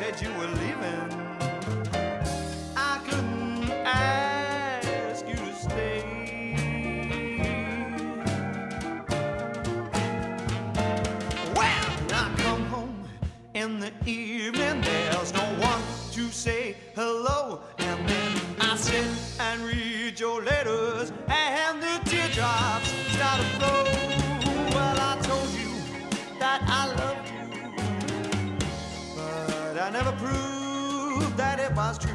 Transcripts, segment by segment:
said you were leaving, I couldn't ask you to stay. Well, I come home in the evening, there's no one to say hello, and then I sit and read your letters, and the teardrops start to flow. Well, I told you that I loved you, but I never proved that it was true.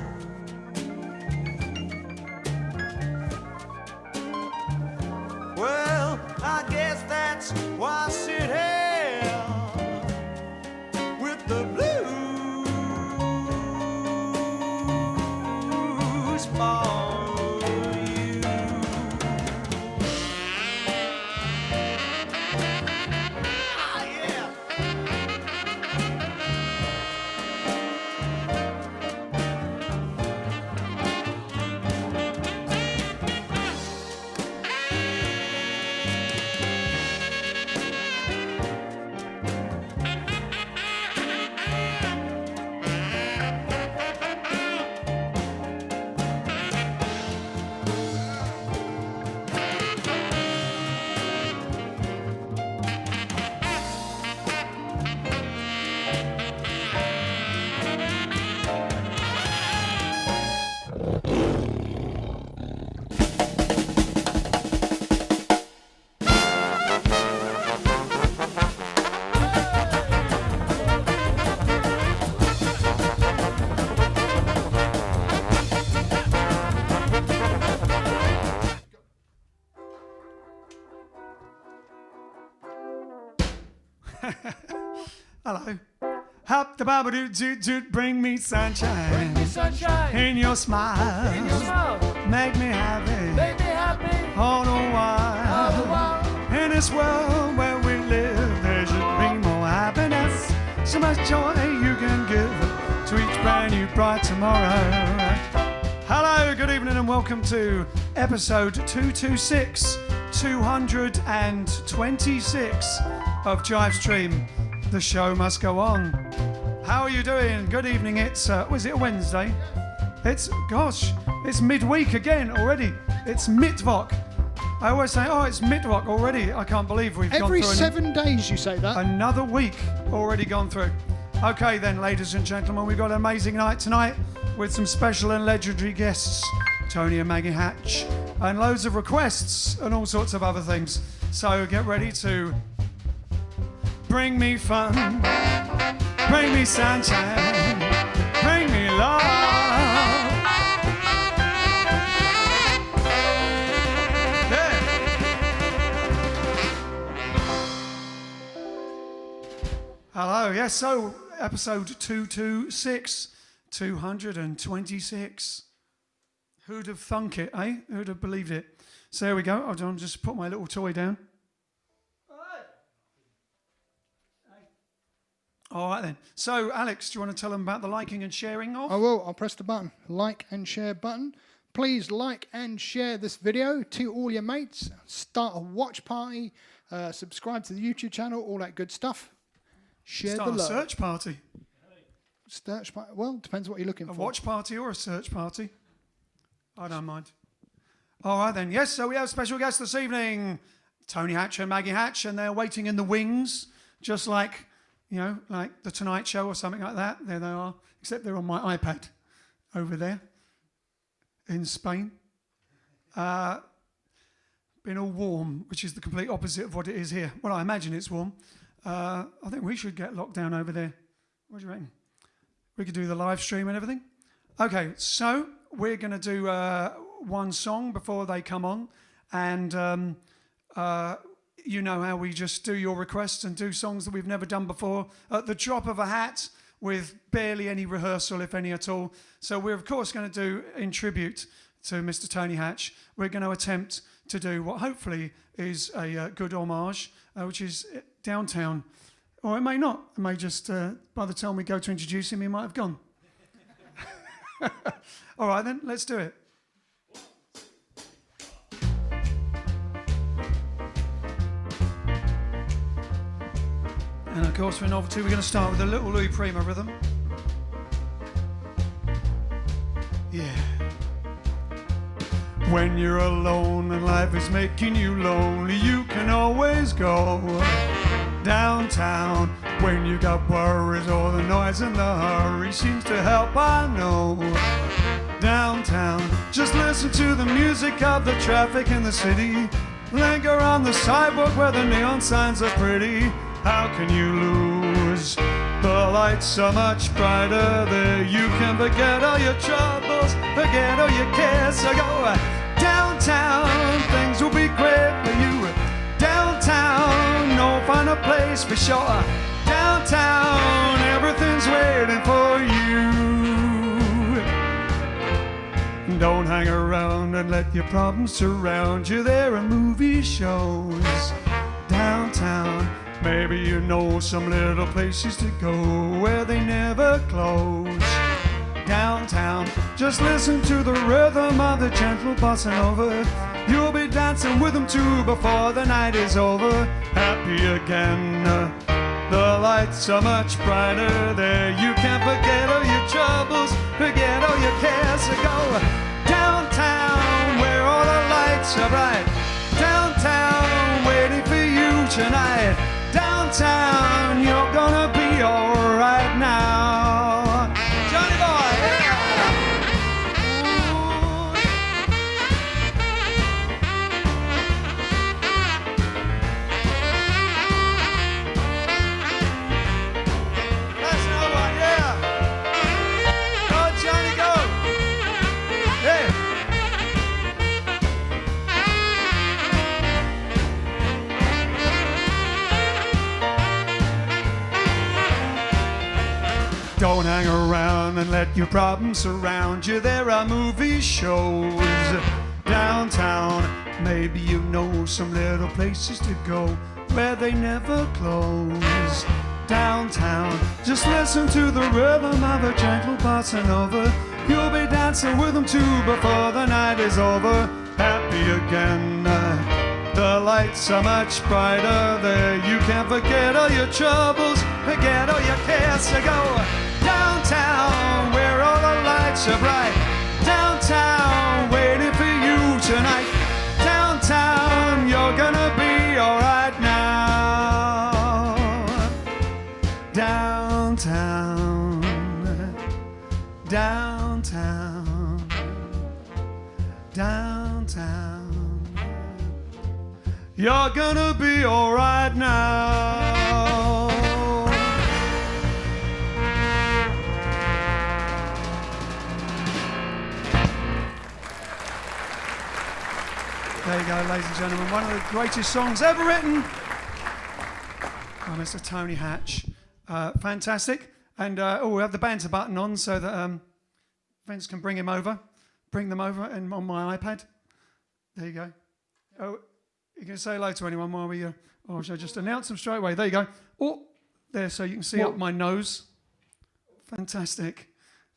Well, I guess that's why I sit here with the blues for you. Ah, yeah. Hello. Hop the baba doot doot doot, bring me sunshine. Bring me sunshine. In your smile. In your smile. Make me happy. Make me happy. All the while. All the while. In this world where we live, there should be more happiness. So much joy you can give to each brand new bright tomorrow. Hello, good evening, and welcome to episode 226 of JiveStream. The show must go on. How are you doing? Good evening. It's was it a Wednesday? It's it's midweek again already. It's Mittwoch. I always say, oh, it's Mittwoch already. I can't believe we've gone through every 7 days you say that. Another week already gone through. Okay then, ladies and gentlemen, we've got an amazing night tonight with some special and legendary guests, Tony and Maggie Hatch, and loads of requests and all sorts of other things. So get ready to bring me fun, bring me sunshine, bring me love. Yeah. Hello, yes, so episode 226. Who'd have thunk it, eh? Who'd have believed it? So there we go. I'll just put my little toy down. All right then. So, Alex, do you want to tell them about the liking and sharing of? I will. I'll press the button. Like and share button. Please like and share this video to all your mates. Start a watch party. Subscribe to the YouTube channel. All that good stuff. Share Start the love. Search party. Search party. Well, depends what you're looking for. A watch party or a search party? I don't mind. All right then. Yes, so we have special guests this evening. Tony Hatch and Maggie Hatch, and they're waiting in the wings, just like, you know, like The Tonight Show or something like that. There they are, except they're on my iPad over there in Spain. Been all warm, which is the complete opposite of what it is here. Well, I imagine it's warm. I think we should get locked down over there. What do you reckon? We could do the live stream and everything. Okay, so we're going to do one song before they come on. And you know how we just do your requests and do songs that we've never done before at the drop of a hat with barely any rehearsal, if any at all. So we're, of course, going to do, in tribute to Mr. Tony Hatch, we're going to attempt to do what hopefully is a good homage, which is Downtown. Or it may not. It may just, by the time we go to introduce him, he might have gone. All right, then, let's do it. And of course, for novelty, we're going to start with a little Louie Prima rhythm. Yeah. When you're alone and life is making you lonely, you can always go downtown. When you got worries, all the noise and the hurry seems to help, I know. Downtown, just listen to the music of the traffic in the city. Linger on the sidewalk where the neon signs are pretty. How can you lose? The lights are much brighter there. You can forget all your troubles, forget all your cares. So go downtown, things will be great for you. Downtown, no final place for sure. Downtown, everything's waiting for you. Don't hang around and let your problems surround you. There are movie shows downtown. Maybe you know some little places to go where they never close. Downtown, just listen to the rhythm of the gentle bossa nova. You'll be dancing with them too before the night is over. Happy again, the lights are much brighter there. You can't forget all your troubles, forget all your cares. So go downtown where all the lights are bright. Downtown, waiting for you tonight. Downtown, you're gonna be alright now. Johnny boy, yeah. That's another one, yeah. Go, Johnny, go. Yeah. Don't hang around and let your problems surround you. There are movie shows downtown. Maybe you know some little places to go where they never close. Downtown, just listen to the rhythm of a gentle bossa nova. You'll be dancing with them too before the night is over. Happy again, the lights are much brighter there. You can't forget all your troubles, forget all your cares. So go downtown where all the lights are bright. Downtown, waiting for you tonight. Downtown, you're gonna be alright now. Downtown, downtown, downtown, you're gonna be alright now. There you go, ladies and gentlemen, one of the greatest songs ever written by Mr. Tony Hatch. Fantastic. And we have the banter button on so that Vince can bring them over and on my iPad. There you go. Oh, you can say hello to anyone while we, or should I just announce them straight away? There you go. Oh, there, so you can see up my nose. Fantastic.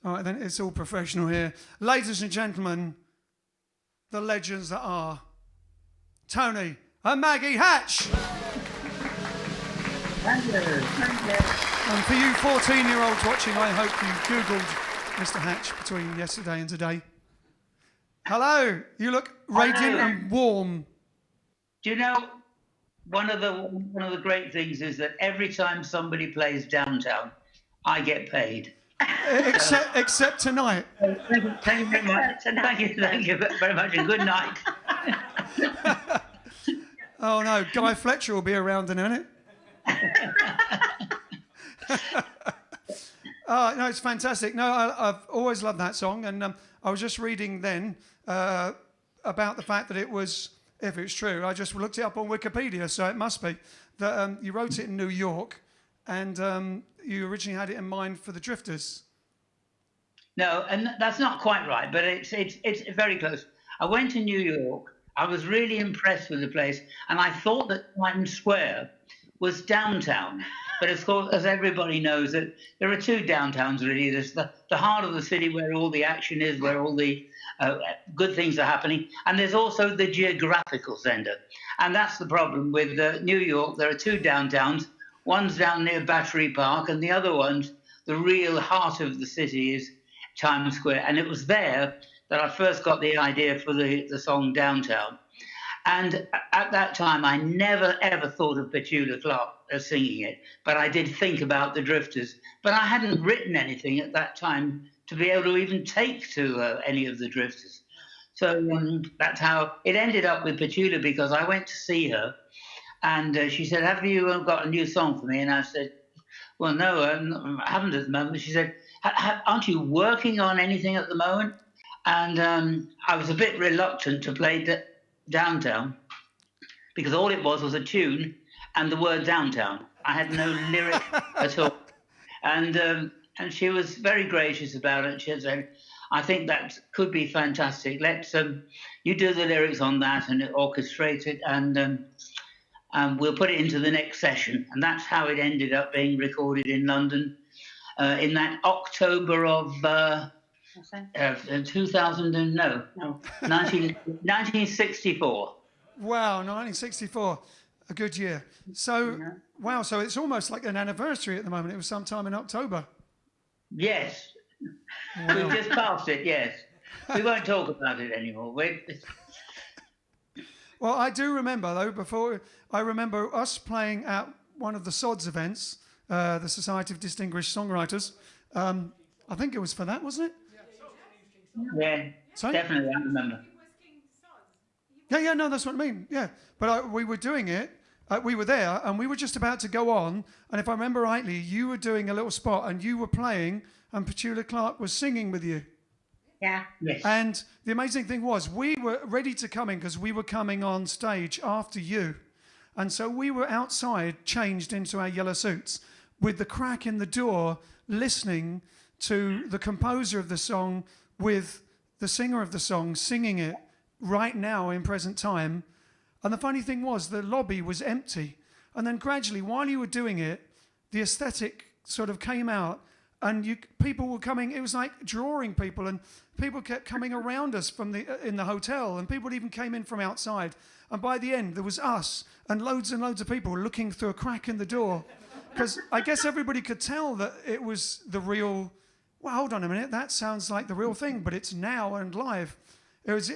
All right, then it's all professional here. Ladies and gentlemen, the legends that are Tony and Maggie Hatch. Thank you. And for you 14-year-olds watching, I hope you Googled Mr. Hatch between yesterday and today. Hello, you look radiant and warm. Do you know one of the great things is that every time somebody plays downtown, I get paid. Except tonight. Thank you very much. Thank you very much, and good night. Oh no, Guy Fletcher will be around in a minute. No, it's fantastic. No, I've always loved that song, and I was just reading then about the fact that it was, if it's true, I just looked it up on Wikipedia, so it must be, that you wrote it in New York, and you originally had it in mind for the Drifters. No, and that's not quite right, but it's very close. I went to New York. I was really impressed with the place, and I thought that Times Square was downtown. But of course, as everybody knows, that there are two downtowns really. There's the heart of the city where all the action is, where all the good things are happening, and there's also the geographical center. And that's the problem with New York. There are two downtowns. One's down near Battery Park, and the other one's the real heart of the city is Times Square, and it was there that I first got the idea for the song Downtown. And at that time, I never, ever thought of Petula Clark singing it, but I did think about the Drifters. But I hadn't written anything at that time to be able to even take to any of the Drifters. So that's how it ended up with Petula, because I went to see her, and she said, "Have you got a new song for me?" And I said, "Well, no, I haven't at the moment." She said, "Aren't you working on anything at the moment?" And I was a bit reluctant to play Downtown, because all it was a tune and the word downtown. I had no lyric at all. And she was very gracious about it. She said, "I think that could be fantastic. Let's you do the lyrics on that and orchestrate it, and we'll put it into the next session." And that's how it ended up being recorded in London in that October of 1964. Wow, 1964, a good year. So, wow, so it's almost like an anniversary at the moment. It was sometime in October. Yes. Wow. We've just passed it, yes. We won't talk about it anymore. Well, I do remember, though, I remember us playing at one of the SODS events, the Society of Distinguished Songwriters. I think it was for that, wasn't it? Yeah, Sorry? definitely, I remember. Yeah, no, that's what I mean. Yeah, but we were doing it. We were there, and we were just about to go on. And if I remember rightly, you were doing a little spot, and you were playing, and Petula Clark was singing with you. Yeah. Yes. And the amazing thing was, we were ready to come in because we were coming on stage after you. And so we were outside, changed into our yellow suits, with the crack in the door, listening to the composer of the song with the singer of the song singing it right now in present time. And the funny thing was, the lobby was empty. And then gradually, while you were doing it, the aesthetic sort of came out, and people were coming. It was like drawing people, and people kept coming around us from in the hotel, and people even came in from outside. And by the end, there was us and loads of people looking through a crack in the door, because I guess everybody could tell that it was the real. Well, hold on a minute, that sounds like the real thing, but it's now and live. It was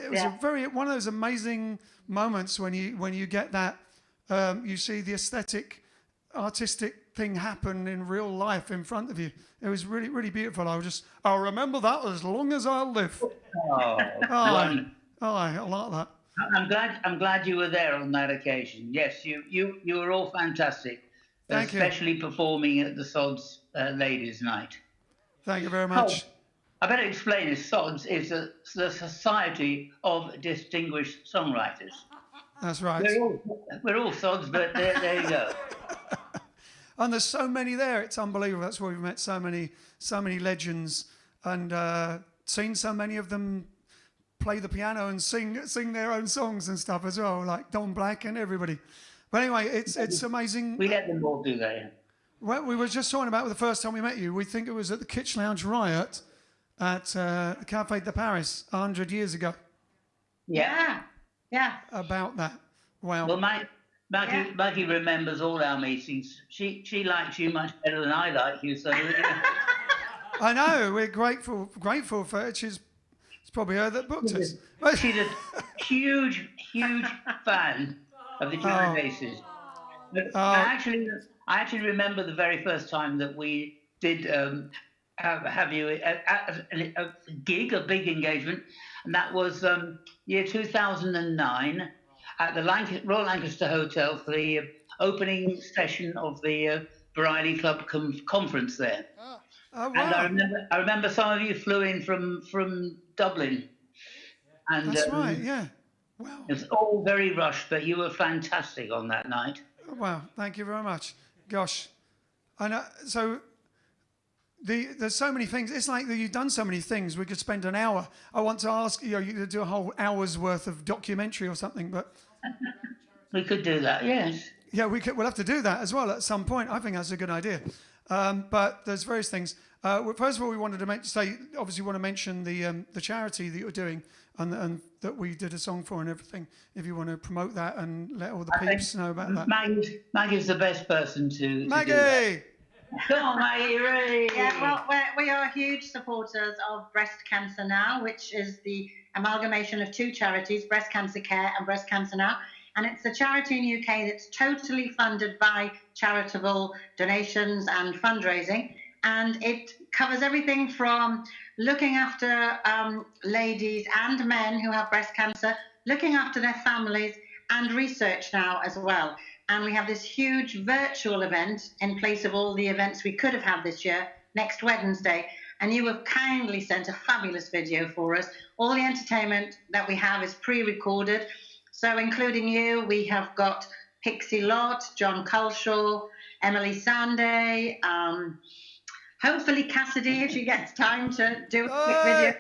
one of those amazing moments when you get that, you see the aesthetic, artistic thing happen in real life in front of you. It was really, really beautiful. I'll remember that as long as I live. I like that. I'm glad you were there on that occasion. Yes, you were all fantastic, Thank you. especially performing at the SODS Ladies' Night. Thank you very much. Oh, I better explain this. SODS is the Society of Distinguished Songwriters. That's right. We're all SODS, but there you go. And there's so many there. It's unbelievable. That's where we've met so many legends, and seen so many of them play the piano and sing their own songs and stuff as well, like Don Black and everybody. But anyway, it's amazing. We let them all do that. Yeah. Well, we were just talking about the first time we met you. We think it was at the Kitsch Lounge Riot at the Café de Paris 100 years ago. Yeah. About that. Wow. Well, Maggie remembers all our meetings. She likes you much better than I like you, so. I know. We're grateful for it. It's probably her that booked us. She's a huge fan of the Jive Aces. I actually remember the very first time that we did have you at a gig, a big engagement, and that was year 2009 at the Royal Lancaster Hotel for the opening session of the Variety Club conference there. Oh, wow. And I remember some of you flew in from Dublin. And, that's right, yeah. Wow. It was all very rushed, but you were fantastic on that night. Wow, thank you very much. Gosh. I know, so there's so many things. It's like you've done so many things. We could spend an hour. I want to ask you could do a whole hour's worth of documentary or something, but we could do that, yes. Yeah, we'll have to do that as well at some point. I think that's a good idea. But there's various things. First of all, we wanted to obviously want to mention the charity that you're doing and that we did a song for and everything. If you want to promote that and let all the peeps know about that. Maggie's the best person to Maggie! do that. Come on, Maggie, ready? Yeah, well, we are huge supporters of Breast Cancer Now, which is the amalgamation of two charities, Breast Cancer Care and Breast Cancer Now. And it's a charity in the UK that's totally funded by charitable donations and fundraising. And it covers everything from looking after ladies and men who have breast cancer, looking after their families, and research now as well. And we have this huge virtual event in place of all the events we could have had this year, next Wednesday. And you have kindly sent a fabulous video for us. All the entertainment that we have is pre-recorded. So including you, we have got Pixie Lott, John Culshaw, Emily Sande, hopefully Cassidy, if she gets time to do a quick video.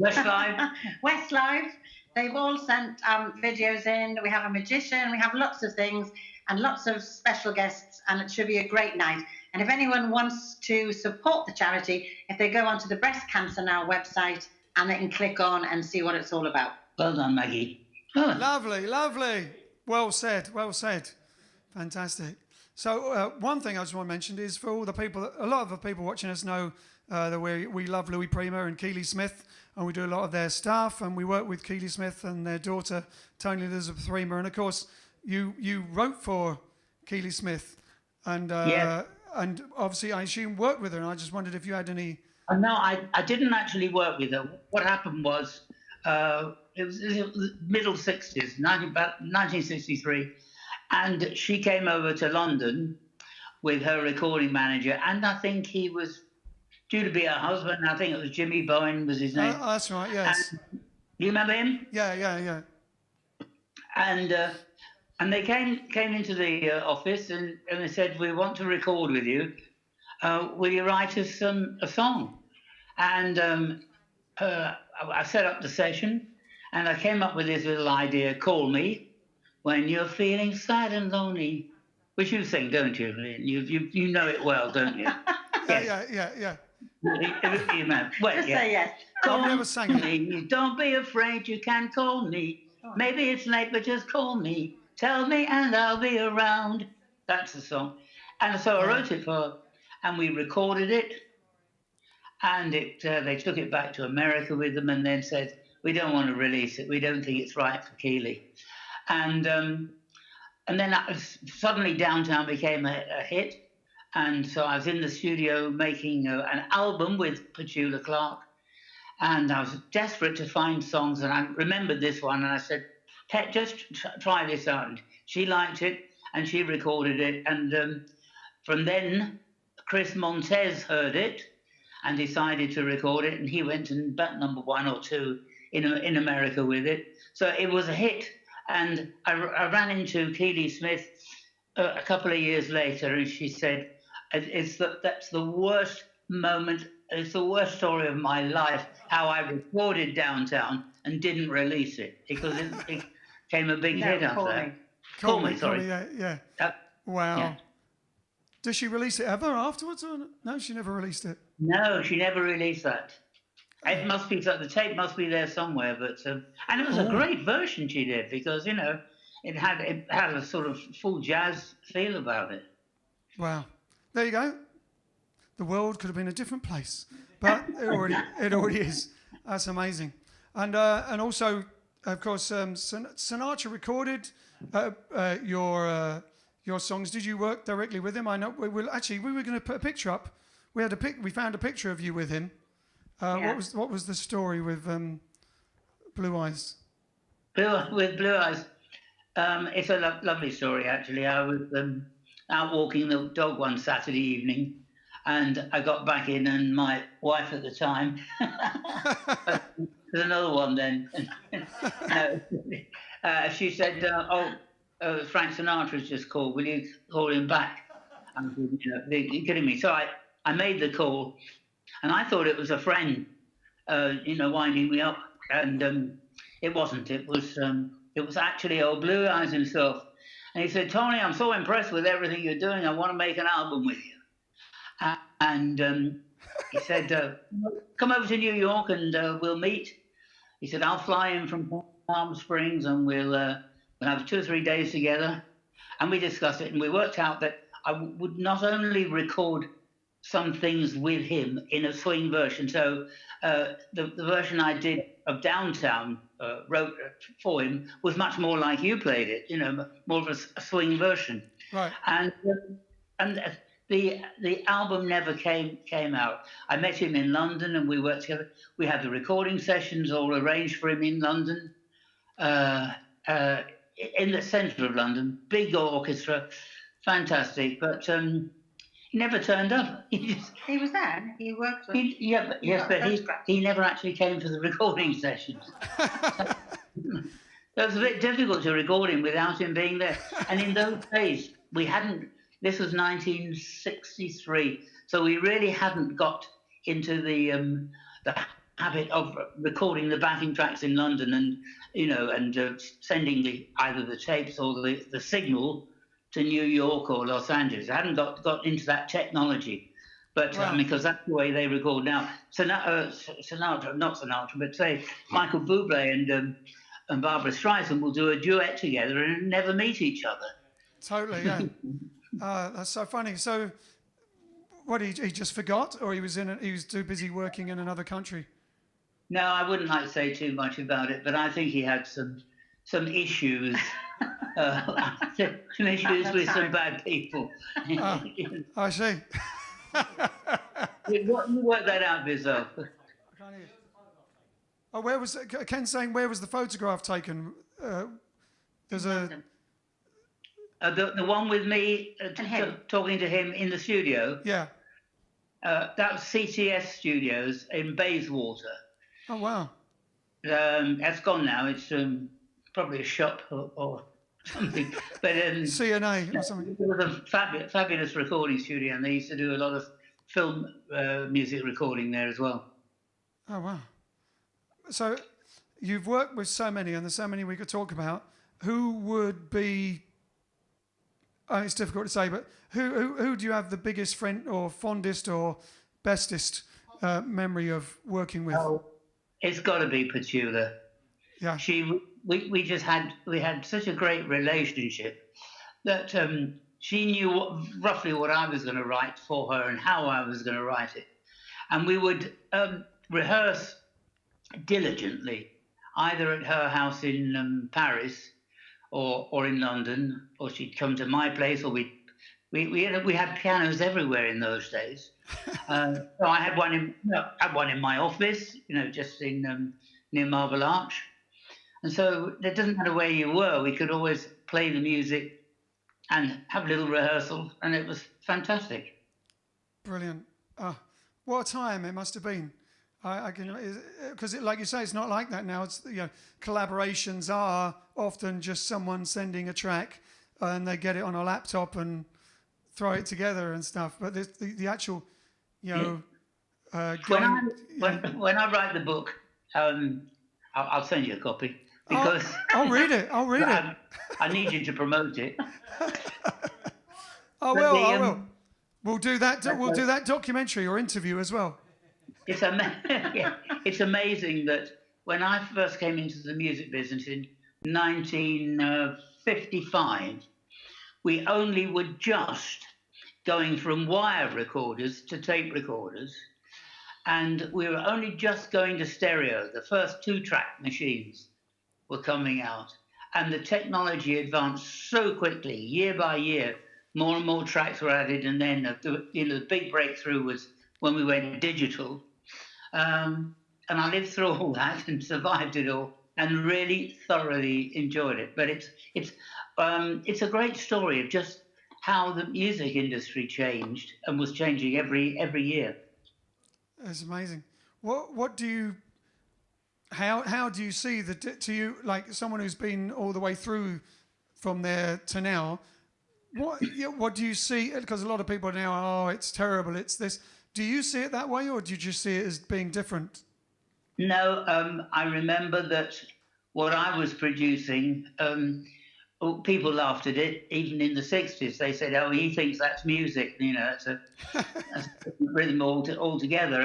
Westlife. Westlife. They've all sent videos in. We have a magician. We have lots of things and lots of special guests, and it should be a great night. And if anyone wants to support the charity, if they go onto the Breast Cancer Now website, and they can click on and see what it's all about. Well done, Maggie. Lovely, lovely. Well said, well said. Fantastic. So one thing I just want to mention is for all the people, a lot of the people watching us know that we love Louie Prima and Keely Smith, and we do a lot of their stuff, and we work with Keely Smith and their daughter, Tony Elizabeth Prima. And of course, you wrote for Keely Smith, and and obviously I assume worked with her, and I just wondered if you had any... No, I didn't actually work with her. What happened was, it was the middle 60s, about 1963, and she came over to London with her recording manager, and I think he was due to be her husband. I think it was Jimmy Bowen was his name. that's right, yes. And, you remember him? Yeah. And they came into the office and they said, we want to record with you. Will you write us a song? And I set up the session, and I came up with this little idea, Call Me When You're Feeling Sad and Lonely, which you sing, don't you, Lynn? You know it well, don't you? Yeah. You know. Well, Just say yes. I've never sang it. Me. Don't be afraid, you can call me. Maybe it's late, but just call me. Tell me and I'll be around. That's the song. And so I wrote it for her, and we recorded it. And they took it back to America with them and then said, we don't want to release it. We don't think it's right for Keely. And then suddenly Downtown became a hit. And so I was in the studio making an album with Petula Clark. And I was desperate to find songs. And I remembered this one. And I said, Pet, just try this out. And she liked it, and she recorded it. And from then, Chris Montez heard it and decided to record it, and he went and about number 1 or 2 in America with it. So it was a hit, and I ran into Keely Smith a couple of years later, and she said, that's the worst moment, it's the worst story of my life, how I recorded Downtown and didn't release it, because it became a big hit after that. Call me, sorry. Yeah. Wow. Yeah. Did she release it ever afterwards? Or no, she never released it. No, she never released that. It must be, the tape must be there somewhere. But and it was a great version she did, because it had a sort of full jazz feel about it. Wow, there you go. The world could have been a different place, but it already is. That's amazing. And also, of course, Sinatra recorded your songs. Did you work directly with him? I know we were going to put a picture up. We found a picture of you with him. What was the story with Blue Eyes? With Blue Eyes, it's a lovely story actually. I was out walking the dog one Saturday evening, and I got back in, and my wife at the time, there's another one then. She said, Frank Sinatra's just called. Will you call him back? You're kidding me. So I made the call, and I thought it was a friend, winding me up, and it wasn't. It was actually old Blue Eyes himself. And he said, Tony, I'm so impressed with everything you're doing. I want to make an album with you. And he said, come over to New York and we'll meet. He said, I'll fly in from Palm Springs and we'll have 2 or 3 days together. And we discussed it, and we worked out that I would not only record some things with him in a swing version. So the version I did of Downtown, wrote for him, was much more like you played it, you know, more of a swing version. Right. And the album never came out. I met him in London and we worked together. We had the recording sessions all arranged for him in London, in the centre of London, big orchestra, fantastic. But he never turned up. He was there. He worked with. He never actually came to the recording sessions. So it was a bit difficult to record him without him being there. And in those days, we hadn't. This was 1963, so we really hadn't got into the habit of recording the backing tracks in London, and sending either the tapes or the signal to New York or Los Angeles. I hadn't got into that technology, but Wow. Because that's the way they record now. Sinatra, not Sinatra, but say Michael Bublé and Barbra Streisand will do a duet together and never meet each other. Totally, yeah. That's so funny. So, what, he just forgot, or he was too busy working in another country? No, I wouldn't like to say too much about it, but I think he had some issues. Some issues with some bad people. I see. You work that out for yourself. Oh, where was Ken saying? Where was the photograph taken? There's a. The one with me talking to him in the studio. Yeah. That was CTS Studios in Bayswater. Oh wow. That's gone now. It's probably a shop or something. But CNA or something. it was a fabulous recording studio, and they used to do a lot of film music recording there as well. Oh wow. So you've worked with so many, and there's so many we could talk about. Who would be? It's difficult to say, but who do you have the biggest friend or fondest or bestest memory of working with? Oh, it's got to be Petula. Yeah. We had such a great relationship that she knew roughly what I was going to write for her and how I was going to write it, and we would rehearse diligently, either at her house in Paris or in London, or she'd come to my place, or we had pianos everywhere in those days. So I had one in my office, just in near Marble Arch, and so it doesn't matter where you were, we could always play the music and have a little rehearsal, and it was fantastic. Brilliant. What a time it must have been. I can, because like you say, it's not like that now. It's collaborations are often just someone sending a track and they get it on a laptop and throw it together and stuff. But the actual, When I write the book, I'll send you a copy because I'll read it. I'll read it. I need you to promote it. I will. We'll do that. We'll do that documentary or interview as well. It's amazing that when I first came into the music business in 1955, we only were just going from wire recorders to tape recorders, and we were only just going to stereo. The first 2-track machines were coming out, and the technology advanced so quickly, year by year. More and more tracks were added, and then the big breakthrough was when we went digital. And I lived through all that and survived it all, and really thoroughly enjoyed it. But it's a great story of just how the music industry changed and was changing every year. It's amazing. What do you? How do you see to you, like someone who's been all the way through from there to now? What do you see? Because a lot of people now, it's terrible, it's this. Do you see it that way, or do you just see it as being different? No, I remember that what I was producing, people laughed at it, even in the 60s. They said, oh, he thinks that's music, it's a rhythm altogether.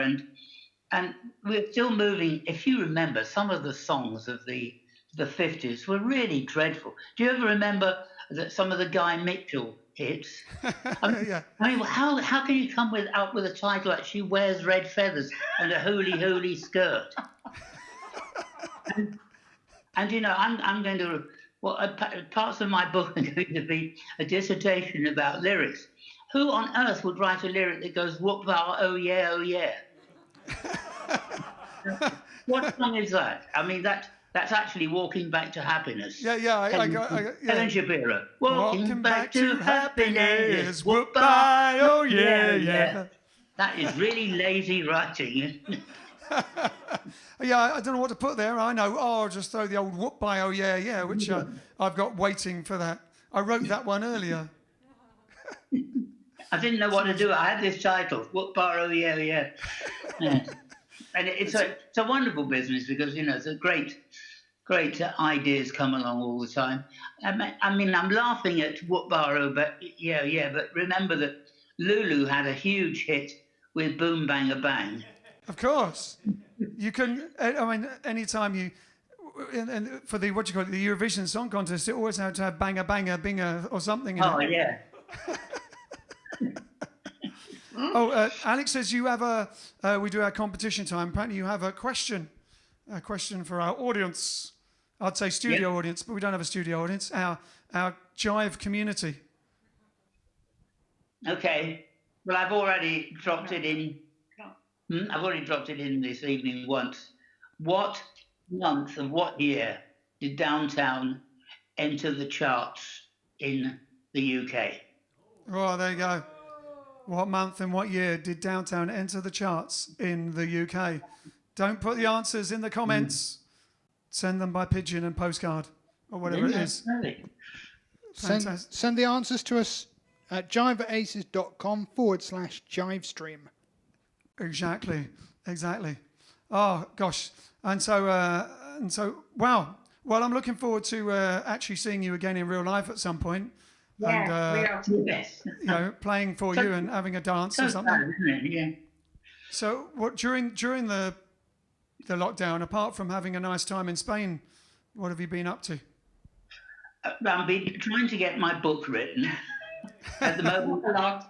And we're still moving. If you remember, some of the songs of the 50s were really dreadful. Do you ever remember some of the Guy Mitchell hits. Yeah. I mean, how can you come out with a title like "She Wears Red Feathers" and a hooly skirt? and you know, I'm going to. Well, parts of my book are going to be a dissertation about lyrics. Who on earth would write a lyric that goes "whoop bar, oh yeah, oh yeah"? What song is that? I mean, that's actually "Walking Back to Happiness." Yeah, I got Helen Shapiro. Walking back to happiness. Whoop bye, oh yeah. That is really lazy writing. Yeah, I don't know what to put there. I know. Oh, I'll just throw the old whoop by oh yeah, which I've got waiting for that. I wrote that one earlier. I didn't know what to do. I had this title, Whoop Bar, oh yeah. Yes. And it's a wonderful business because, you know, it's a great ideas come along all the time. I mean, I'm laughing at Whoop Bar, oh but yeah, but remember that Lulu had a huge hit with Boom Bang a Bang. Of course. You can, I mean, anytime you, and for the, what do you call it, the Eurovision Song Contest, it always had to have banger, binger, or something in it. Oh, yeah. Alex says you have we do our competition time. Apparently you have a question for our audience. I'd say studio audience, but we don't have a studio audience. Our Jive community. Okay. Well, I've already dropped it in. I've already dropped it in this evening once. What month of what year did Downtown enter the charts in the UK? Oh, there you go. What month and what year did Downtown enter the charts in the UK? Don't put the answers in the comments. Send them by pigeon and postcard or whatever it is. Send the answers to us at jiveaces.com/JiveStream. Exactly. Oh gosh, and so wow. Well, I'm looking forward to actually seeing you again in real life at some point. Yeah, we are too. Yes. You know, playing for you and having a dance or something. Fun, isn't it? Yeah. So, what during the lockdown, apart from having a nice time in Spain, what have you been up to? I've been trying to get my book written. At the moment,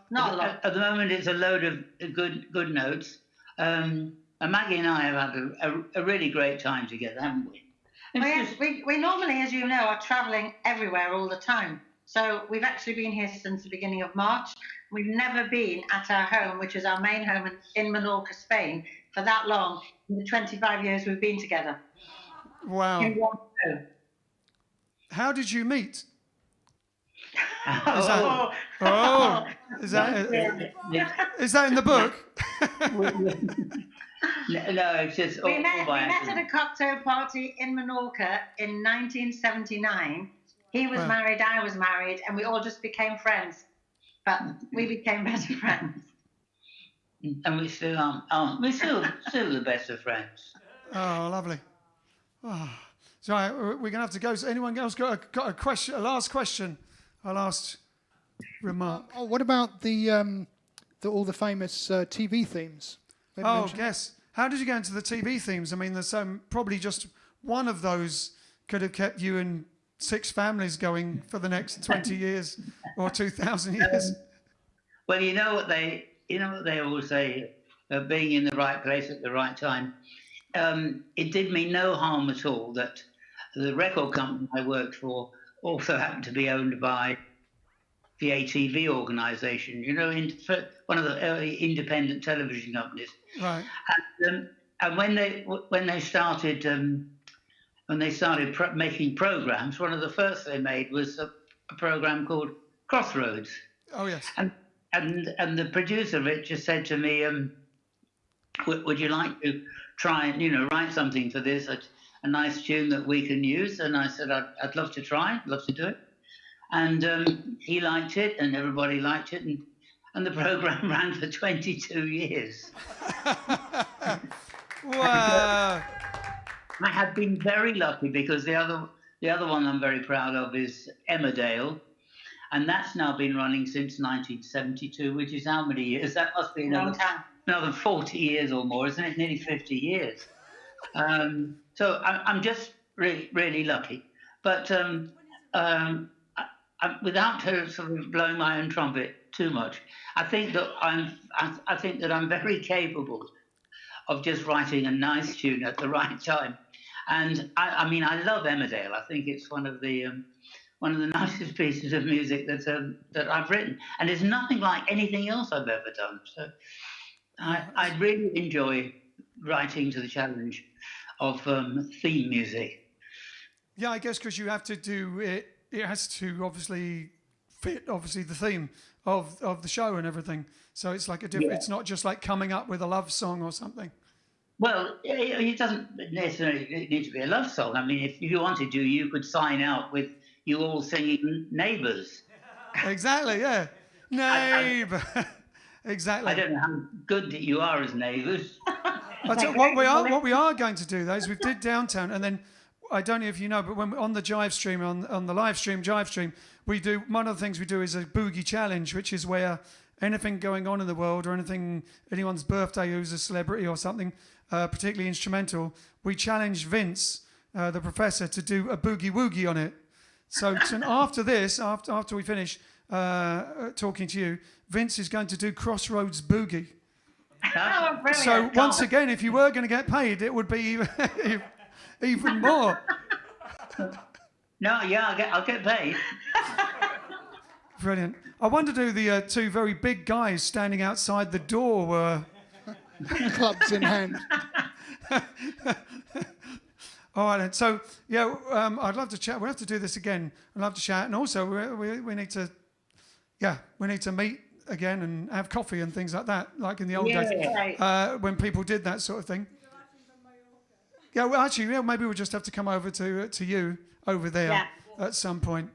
Not a lot. At the moment, it's a load of good notes. And Maggie and I have had a really great time together, haven't we? We normally, as you know, are travelling everywhere all the time. So we've actually been here since the beginning of March. We've never been at our home, which is our main home in Menorca, Spain, for that long, in the 25 years we've been together. Wow. In one go. How did you meet? Is that in the book? No, it's just we met at a cocktail party in Menorca in 1979. He was married, I was married, and we all just became friends. But we became better friends. And we still aren't. We're still the best of friends. Oh, lovely. Oh. So we're going to have to go. So anyone else got a question? A last question? A last remark? Oh, what about all the famous TV themes? Yes. How did you get into the TV themes? I mean, there's probably just one of those could have kept you and 6 families going for the next 20 years or 2,000 years. Well, you know what they always say, being in the right place at the right time. It did me no harm at all that the record company I worked for also happened to be owned by the ATV organisation, you know, one of the early independent television companies. Right. And when they started making programs, one of the first they made was a program called Crossroads. Oh yes. And the producer of it just said to me, "Would you like to try and write something for this, a nice tune that we can use?" And I said, "I'd love to try, love to do it." And he liked it, and everybody liked it, and the program ran for 22 years. Wow. I have been very lucky because the other one I'm very proud of is Emmerdale, and that's now been running since 1972, which is how many years? That must be another 40 years or more, isn't it? Nearly 50 years. So I'm just really, really lucky. But I without sort of blowing my own trumpet too much, I think that I'm very capable of just writing a nice tune at the right time. And I mean, I love Emmerdale. I think it's one of the nicest pieces of music that I've written, and there's nothing like anything else I've ever done. So I really enjoy writing to the challenge of theme music. Yeah, I guess because you have to do it. It has to obviously fit, the theme of the show and everything. So it's like a different. Yeah. It's not just like coming up with a love song or something. Well, it doesn't necessarily need to be a love song. I mean, if you wanted to, you could sign out with you all singing "Neighbours." Exactly. Yeah. Neighbour. Exactly. I don't know how good that you are as neighbours. What we are going to do though is we did Downtown, and then I don't know if you know, but when on the JiveStream on the live stream JiveStream, we do one of the things we do is a Boogie challenge, which is where anything going on in the world or anyone's birthday who's a celebrity or something, particularly instrumental, we challenge Vince, the professor, to do a boogie woogie on it. So after this, after we finish talking to you, Vince is going to do Crossroads Boogie. Oh, brilliant. So once again, if you were going to get paid, it would be even more. No, yeah, I'll get paid. Brilliant. I wondered who the two very big guys standing outside the door were. Clubs in hand. All right, then. So, yeah, I'd love to chat. We'll have to do this again. I'd love to chat. And also, we need to meet again and have coffee and things like that, like in the old days, when people did that sort of thing. Yeah, well, actually, maybe we'll just have to come over to you over there at some point.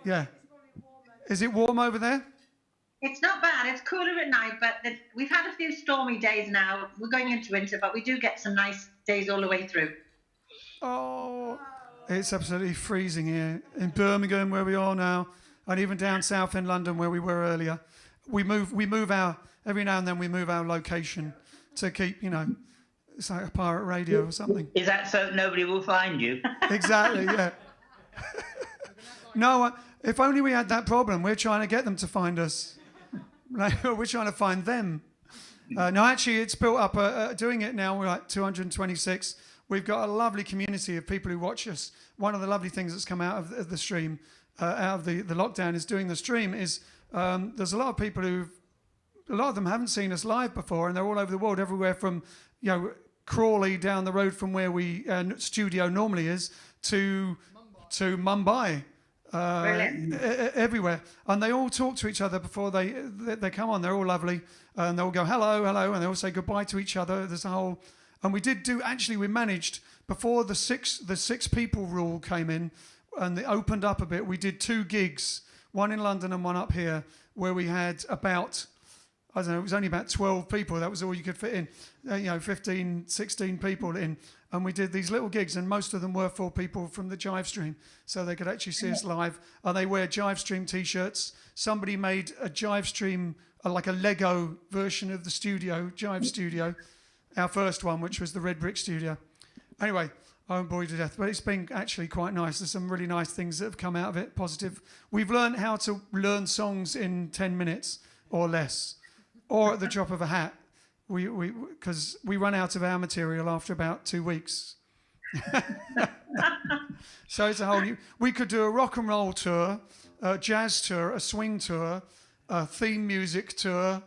Yeah. Is it warm over there? It's not bad. It's cooler at night, but we've had a few stormy days now. We're going into winter, but we do get some nice days all the way through. Oh, it's absolutely freezing here in Birmingham, where we are now, and even down south in London, where we were earlier. We move our every now and then we move our location to keep, it's like a pirate radio or something. Is that so nobody will find you? Exactly, yeah. No, if only we had that problem. We're trying to get them to find us. We're trying to find them. No, actually, it's built up. Doing it now, we're like 226. We've got a lovely community of people who watch us. One of the lovely things that's come out of the stream, out of the lockdown, is doing the stream. Is there's a lot of people a lot of them haven't seen us live before, and they're all over the world, everywhere from Crawley down the road from where we studio normally is to Mumbai. Everywhere, and they all talk to each other before they come on. They're all lovely, and they'll go hello, and they all say goodbye to each other. There's a whole, and we managed before the six people rule came in, and it opened up a bit. We did 2 gigs, one in London and one up here, where we had about, I don't know, it was only about 12 people. That was all you could fit in, 15, 16 people in. And we did these little gigs, and most of them were for people from the JiveStream, so they could actually see us live. And they wear JiveStream T-shirts. Somebody made a JiveStream, like a Lego version of the studio, Jive Studio, our first one, which was the Red Brick Studio. Anyway, I won't bore you to death, but it's been actually quite nice. There's some really nice things that have come out of it, positive. We've learned how to learn songs in 10 minutes or less, or at the drop of a hat. Because we run out of our material after about 2 weeks. So it's a whole new... We could do a rock and roll tour, a jazz tour, a swing tour, a theme music tour,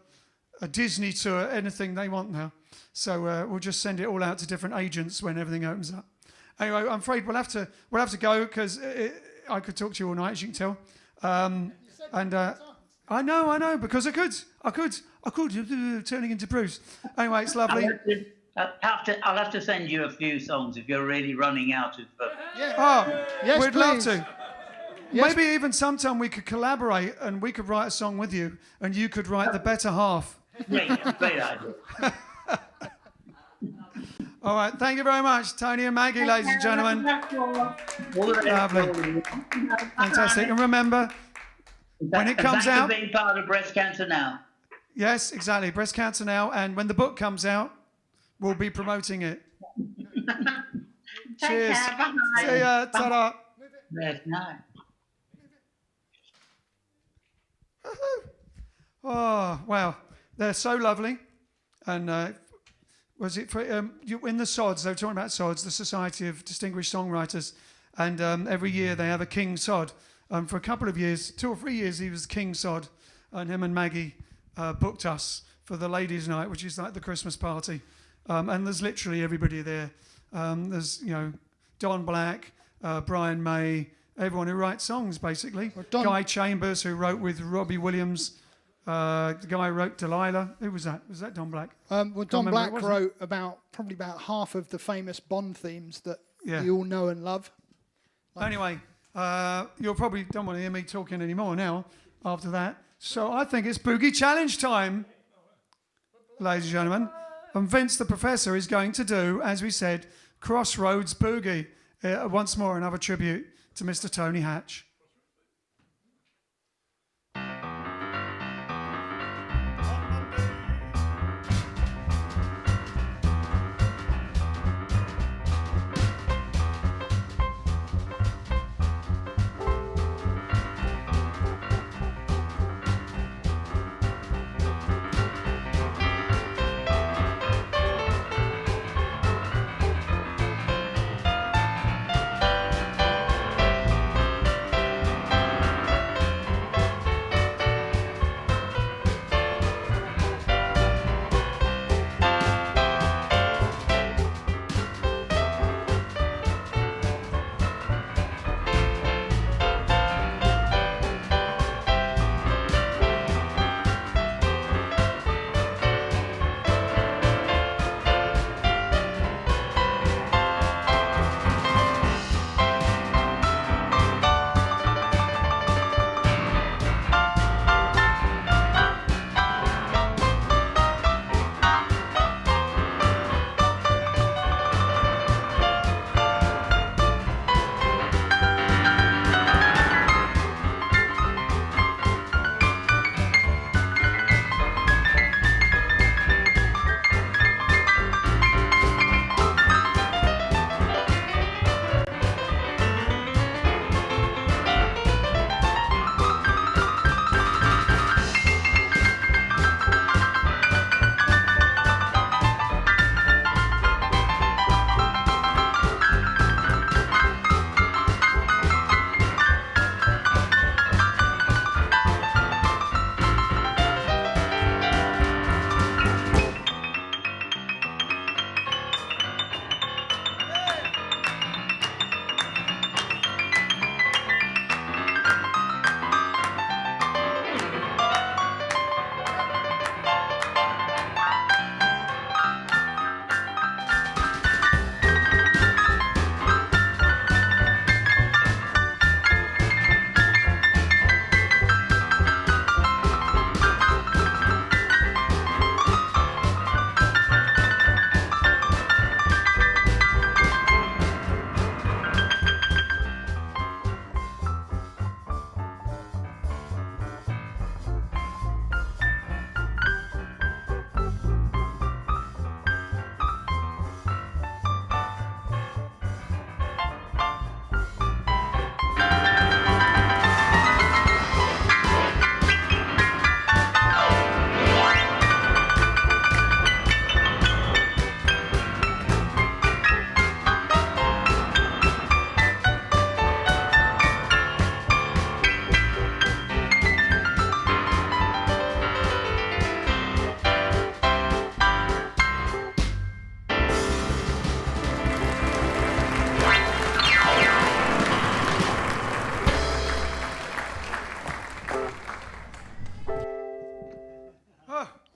a Disney tour, anything they want now. So we'll just send it all out to different agents when everything opens up. Anyway, I'm afraid we'll have to go, because I could talk to you all night, as you can tell. I know, because I could, turning into Bruce. Anyway, it's lovely. I'll have to send you a few songs if you're really running out of. Yes, we'd please. love to. Yes. Maybe even sometime we could collaborate, and we could write a song with you, and you could write the better half. Great idea. All right, thank you very much, Tony and Maggie, ladies and gentlemen. Lovely. Fantastic. And remember, when it comes out... Thanks for being part of Breast Cancer Now. Yes, exactly. Breast Cancer Now. And when the book comes out, we'll be promoting it. Cheers. Care. Bye. See ya. Ta-da. Yes, no. Oh, wow. They're so lovely. And was it for in the SODS? They were talking about SODS, the Society of Distinguished Songwriters. And every year they have a King Sod. For a couple of years, 2 or 3 years, he was King Sod. And him and Maggie booked us for the ladies' night, which is like the Christmas party. And there's literally everybody there. There's, Don Black, Brian May, everyone who writes songs, basically. Well, Guy Chambers, who wrote with Robbie Williams. The guy who wrote Delilah. Who was that? Was that Don Black? Don Black wrote probably about half of the famous Bond themes that you all know and love. Anyway, you probably don't want to hear me talking anymore now after that. So I think it's Boogie Challenge time, ladies and gentlemen. And Vince the Professor is going to do, as we said, Crossroads Boogie. Once more, another tribute to Mr. Tony Hatch.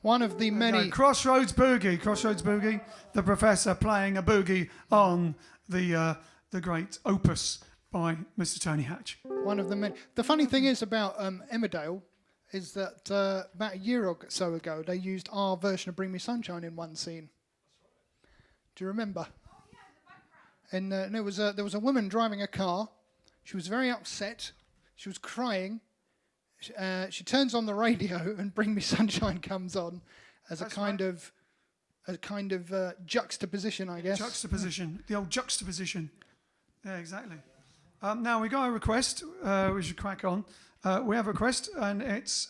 One of the many... Crossroads Boogie, the Professor playing a boogie on the great opus by Mr. Tony Hatch. One of the many... The funny thing is about Emmerdale is that about a year or so ago, they used our version of Bring Me Sunshine in one scene. Do you remember? And there was a woman driving a car. She was very upset. She was crying. She turns on the radio and Bring Me Sunshine comes on as a kind of juxtaposition, I guess. Juxtaposition, the old juxtaposition. Yeah, exactly. Now we got a request. We should crack on. We have a request, and it's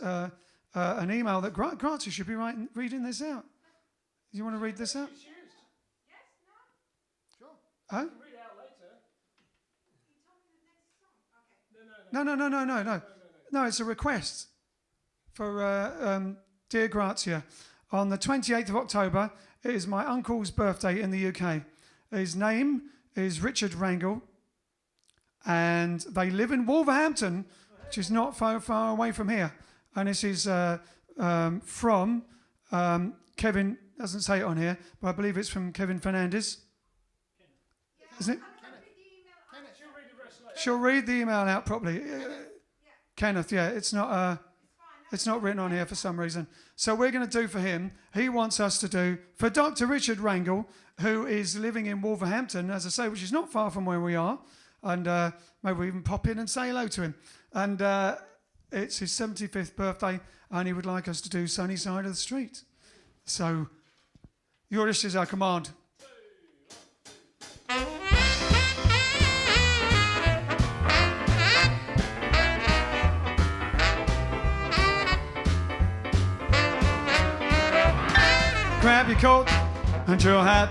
an email that Grazia should be reading this out. You want to read this out? Huh? No, it's a request for dear Grazia. On the 28th of October, it is my uncle's birthday in the UK. His name is Richard Wrangle, and they live in Wolverhampton, which is not far away from here. And this is from Kevin, doesn't say it on here, but I believe it's from Kevin Fernandez. Isn't it? She'll read the email out properly. Kenneth, yeah, it's not written on here for some reason. So we're going to do for him, he wants us to do for Dr. Richard Wrangle, who is living in Wolverhampton, as I say, which is not far from where we are. And maybe we even pop in and say hello to him. And it's his 75th birthday, and he would like us to do Sunny Side of the Street. So your wish is our command. Grab your coat and your hat,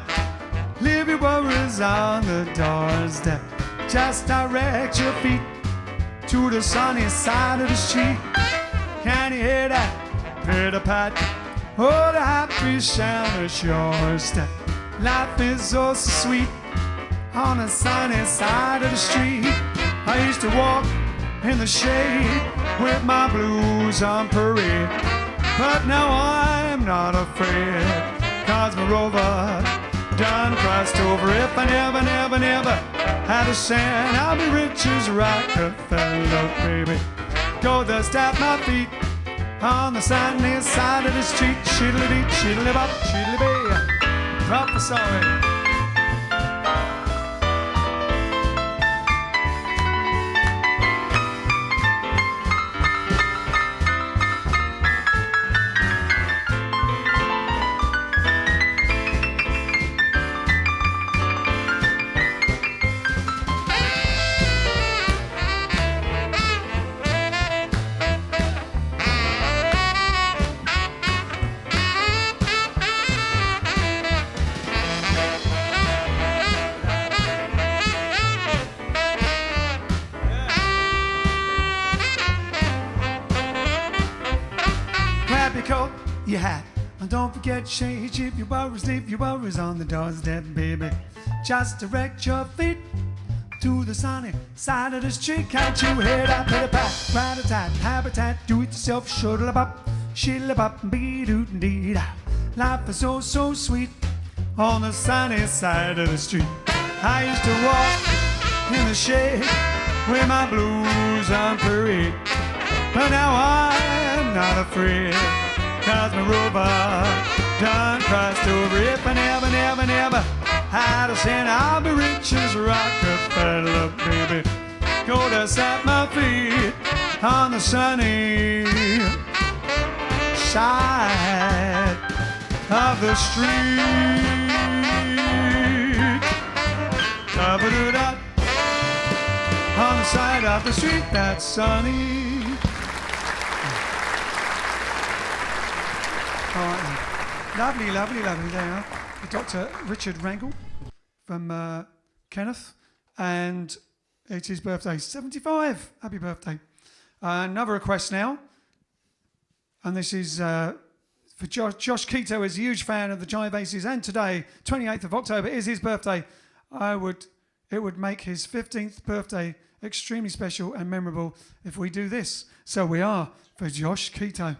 leave your worries on the doorstep. Just direct your feet to the sunny side of the street. Can you hear that pitter-pat? Oh, the happy sound of your step. Life is so sweet on the sunny side of the street. I used to walk in the shade with my blues on parade, but now I'm not afraid, 'cause my rover done crossed over. If I never had a cent, I'll be rich as Rockefeller, baby. Go dust at my feet on the sunny side of the street. Shiddly-dee, shiddly-bop, shiddly-bee. Drop the sorry. Your hat, and don't forget shades. If your worries, leave your worries on the doorstep, baby. Just direct your feet to the sunny side of the street. Can't you hear that pitter-pat, rat-a-tat, habitat, do-it-yourself, shudder-bop, shiddle-bop, be-doo-dee-da. Life is so sweet on the sunny side of the street. I used to walk in the shade with my blues on parade, but now I'm not afraid, 'cause my rover done crossed over. If I never had a cent, I'll be rich as Rockefeller, baby. Go to set my feet on the sunny side of the street. Da-ba-doo-da. On the side of the street that's sunny. All right, lovely there. Dr. Richard Wrangle from Kenneth, and it's his birthday, 75. Happy birthday. Another request now, and this is for Josh Keto. Is a huge fan of the Jive Aces, and today, 28th of October, is his birthday. It would make his 15th birthday extremely special and memorable if we do this. So we are for Josh Keto.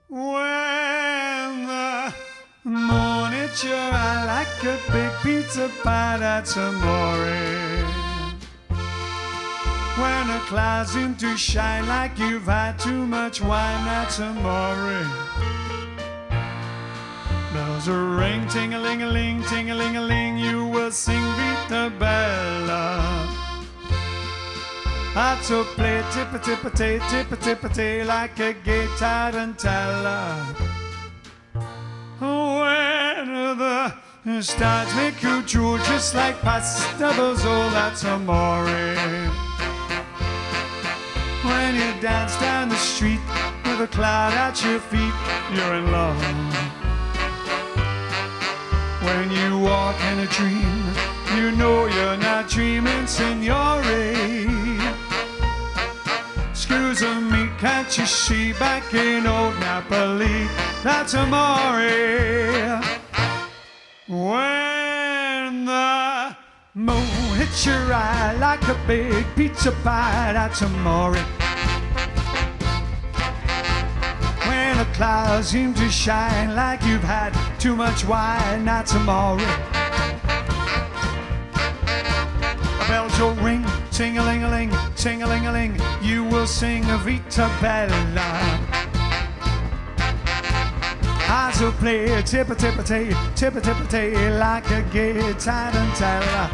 When the morning sure I like a big pizza pie, that's amore. When the clouds seem to shine like you've had too much wine, that's amore. Bells will ring, ting-a-ling-a-ling, ting-a-ling-a-ling, you will sing Vita Bella. I to play tippa-tippa-tay, like a guitar and tella. When the stars make you drool just like pasta bozo, that's amore. When you dance down the street with a cloud at your feet, you're in love. When you walk in a dream, you know you're not dreaming, signore. Excuse me, can't you see back in old Napoli, that's amore. When the moon hits your eye like a big pizza pie, that's amore. When the clouds seem to shine like you've had too much wine, that's amore. A bells will ring, sing-a-ling-a-ling, sing-a-ling-a-ling, you will sing a Vita Bella. I will play tippa-tippa-tay, tippa-tippa-tay, like a guitar and tella.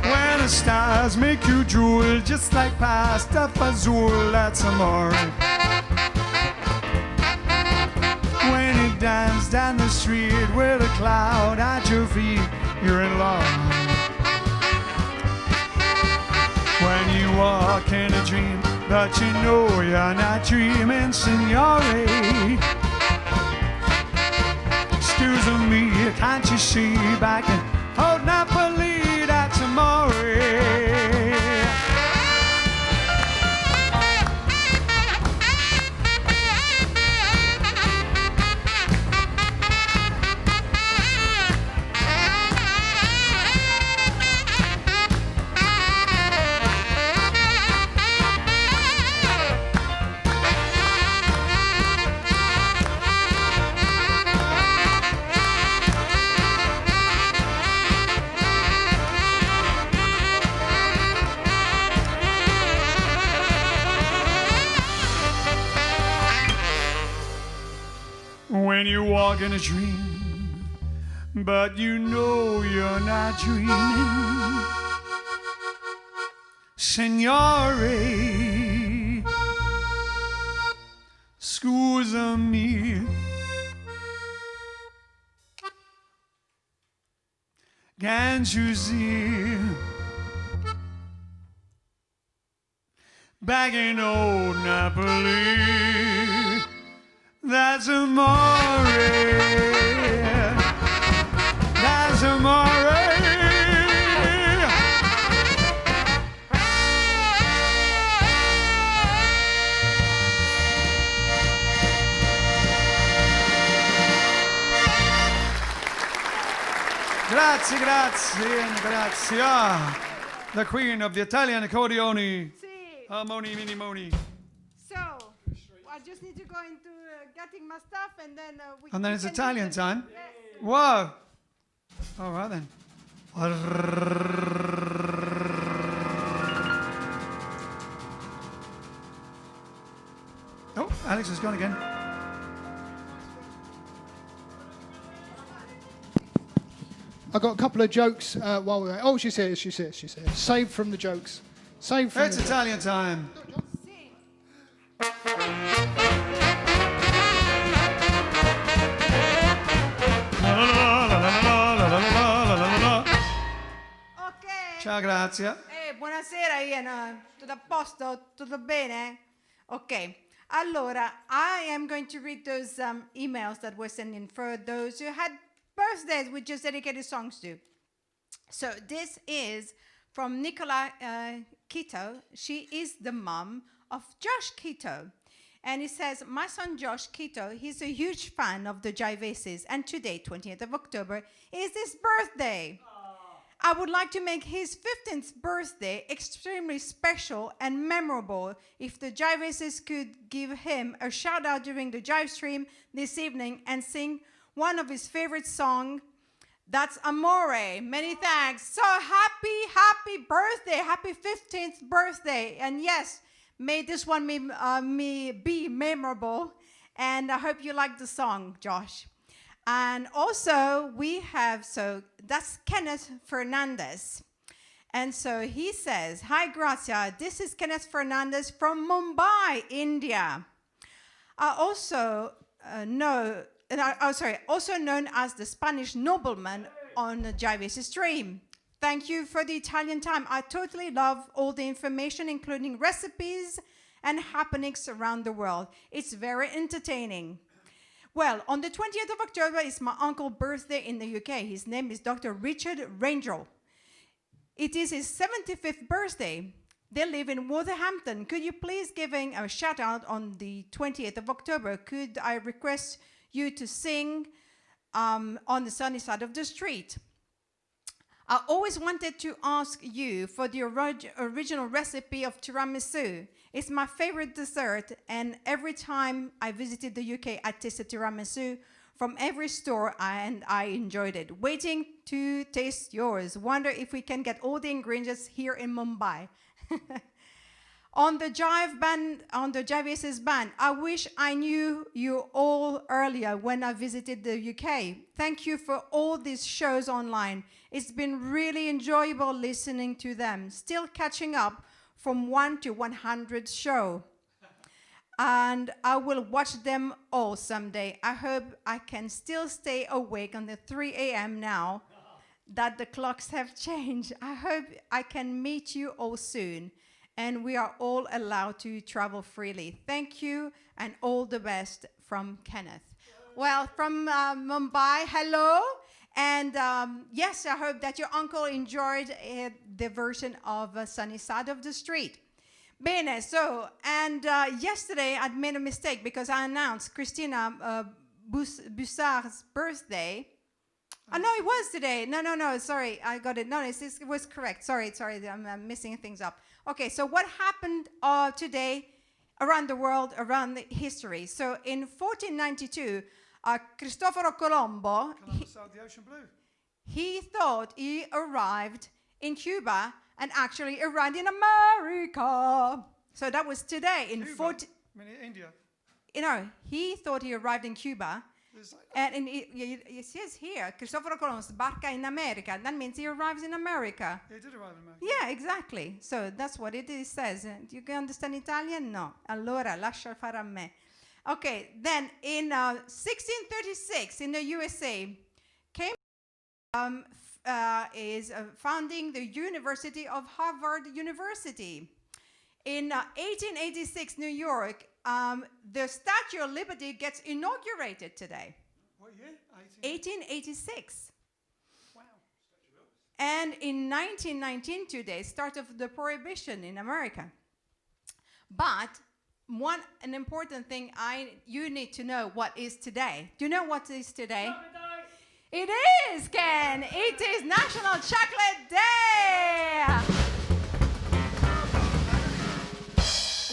When the stars make you drool, just like pasta fazool, that's amore. When you dance down the street with a cloud at your feet, you're in love. When you walk in a dream, but you know you're not dreaming, signore. Excuse me, can't you see back in old Napoli, that's amore. When you walk in a dream, but you know you're not dreaming, signore, scusa me, can't you see, back in old Napoli, that's amore, that's amore. Grazie, grazie, grazie. Ah, the queen of the Italian accordioni. Sì. Moni, mini, moni. So, I just need to go into getting my stuff and then we And then we it's can do Italian the- time? Yes. Whoa. All right then. Oh, Alex has gone again. I got a couple of jokes while we're. Oh, she's here. Saved from the jokes. Saved from It's the Italian time. Sì. Ok. Ciao, grazie. Buonasera Ian, tutto a posto? Tutto bene? Ok, allora I am going to read those emails that were sent in for those who had birthdays we just dedicated songs to. So this is from Nicola Quito. She is the mom of Josh Quito. And it says, my son Josh Quito, he's a huge fan of the Jive Aces, and today, 20th of October, is his birthday. I would like to make his 15th birthday extremely special and memorable if the Jive Aces could give him a shout out during the JiveStream this evening and sing one of his favorite songs. That's Amore. Many thanks. So happy birthday. Happy 15th birthday. And yes, may this one be memorable. And I hope you like the song, Josh. And also we have, so that's Kenneth Fernandez. And so he says, "Hi, Grazia. This is Kenneth Fernandez from Mumbai, India. Also known as the Spanish nobleman on the Jive Aces stream. Thank you for the Italian time. I totally love all the information, including recipes and happenings around the world. It's very entertaining. Well, on the 20th of October is my uncle's birthday in the UK. His name is Dr. Richard Rangel. It is his 75th birthday. They live in Wolverhampton. Could you please give him a shout out on the 20th of October? Could I request you to sing on the sunny side of the street? I always wanted to ask you for the original recipe of tiramisu. It's my favorite dessert, and every time I visited the UK, I tasted tiramisu from every store, and I enjoyed it. Waiting to taste yours. Wonder if we can get all the ingredients here in Mumbai." On the Jive Aces band, I wish I knew you all earlier when I visited the UK. Thank you for all these shows online. It's been really enjoyable listening to them. Still catching up from 1 to 100 show. And I will watch them all someday. I hope I can still stay awake on the 3 a.m. now that the clocks have changed. I hope I can meet you all soon, and we are all allowed to travel freely. Thank you, and all the best from Kenneth. Well, from Mumbai, hello. And yes, I hope that your uncle enjoyed the version of Sunny Side of the Street. Bene, so, and yesterday I made a mistake because I announced Christina Bussard's birthday. Oh, no, it was today. No, sorry, I got it. No, it was correct. Sorry, I'm messing things up. Okay, so what happened today around the world, around the history? So in 1492, Cristoforo Colombo, sailed the ocean blue. he thought he arrived in Cuba and actually arrived in America. So that was today in India. You know, he thought he arrived in Cuba. And it says here, Cristoforo Colombo sbarca in America. That means he arrives in America. He did arrive in America. Yeah, exactly. So that's what it says. Do you understand Italian? No. Allora, lascia fare a me. Okay, then in 1636 in the USA, came is founding the University of Harvard University. In 1886, New York, the Statue of Liberty gets inaugurated today. What year? 1886. Wow. And in 1919 today, start of the Prohibition in America. But an important thing you need to know what is today. Do you know what is today? It is, Ken. It is National Chocolate Day.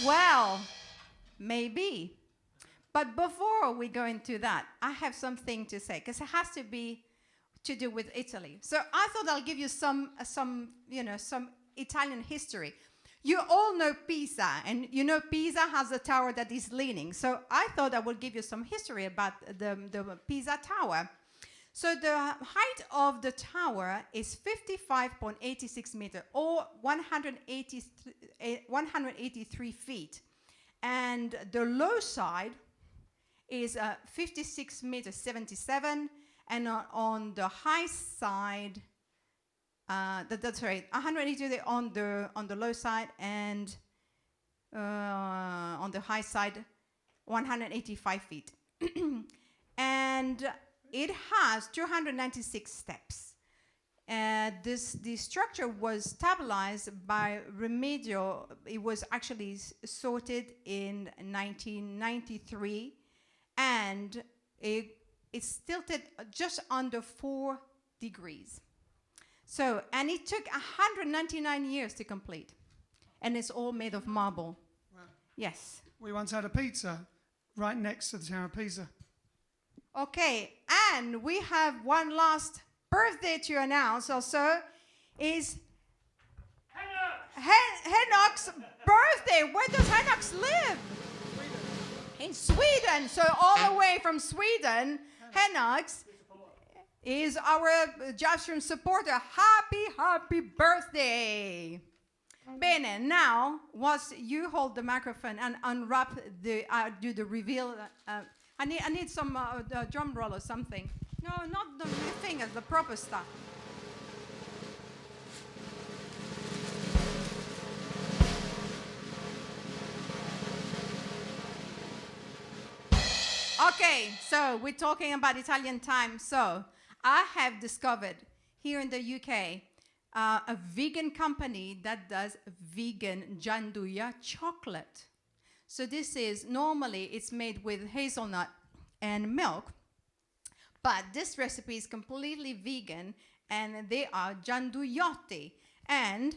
Well, maybe. But before we go into that, I have something to say because it has to be to do with Italy. So I thought I'll give you some Italian history. You all know Pisa, and you know Pisa has a tower that is leaning. So I thought I would give you some history about the Pisa Tower. So the height of the tower is 55.86 meters, or 183 feet. And the low side is 56 meters, 77, and on the high side, that's right, 180 on the low side, and on the high side, 185 feet. And it has 296 steps. The structure was stabilized by remedial. It was actually sorted in 1993, and it's tilted just under 4 degrees. So, and it took 199 years to complete, and it's all made of marble. Wow. Yes. We once had a pizza right next to the Tower of Pisa. Okay, and we have one last birthday to announce also. Is Henoch's birthday. Where does Henoch live? In Sweden. So all the way from Sweden, Henoch. is our JiveStream supporter. Happy birthday! Bene, now, once you hold the microphone and unwrap do the reveal, I need some drum roll or something. No, not the fingers, the proper stuff. Okay, so we're talking about Italian time. So I have discovered here in the UK a vegan company that does vegan gianduja chocolate. So this is, normally it's made with hazelnut and milk, but this recipe is completely vegan and they are giandujotti. And